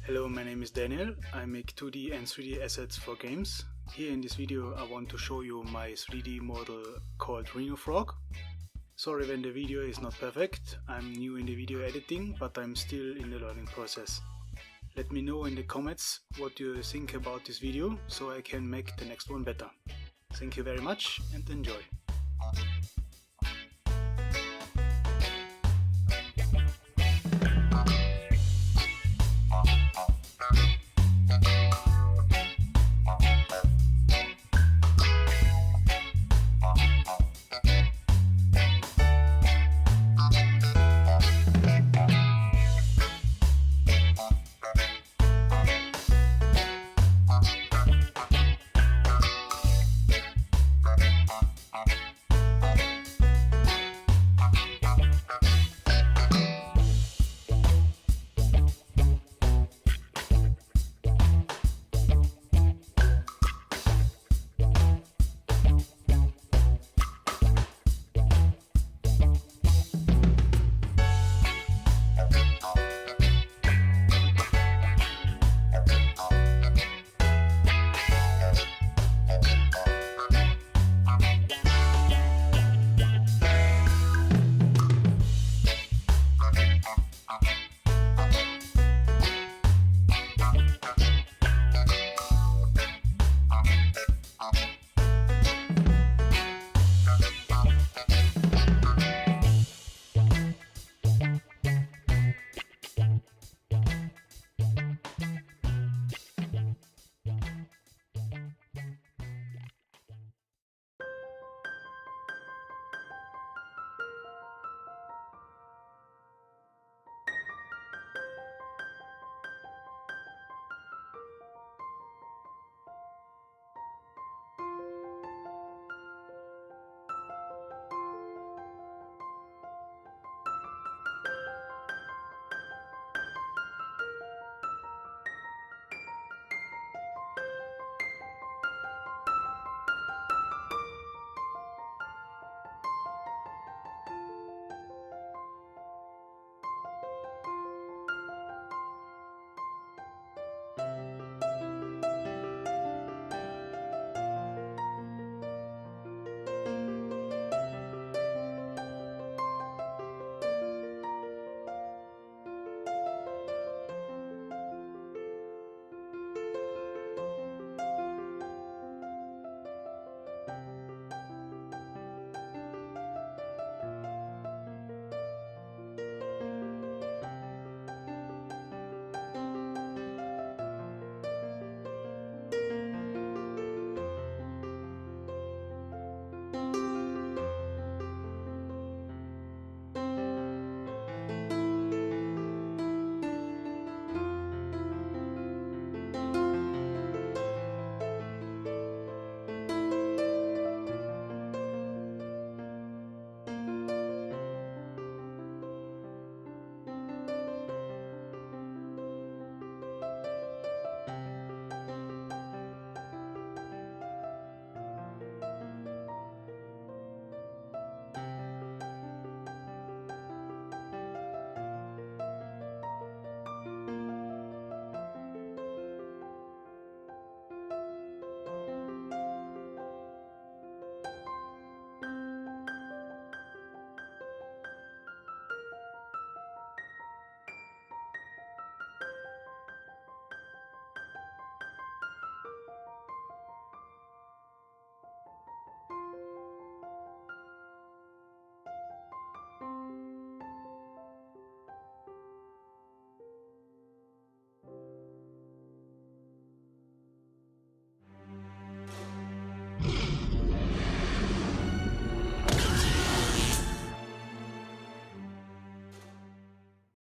Hello, my name is Daniel. I make 2D and 3D assets for games. Here in this video I want to show you my 3D model called Rinofrog. Sorry when the video is not perfect. I'm new in the video editing, but I'm still in the learning process. Let me know in the comments what you think about this video so I can make the next one better. Thank you very much and enjoy. Okay.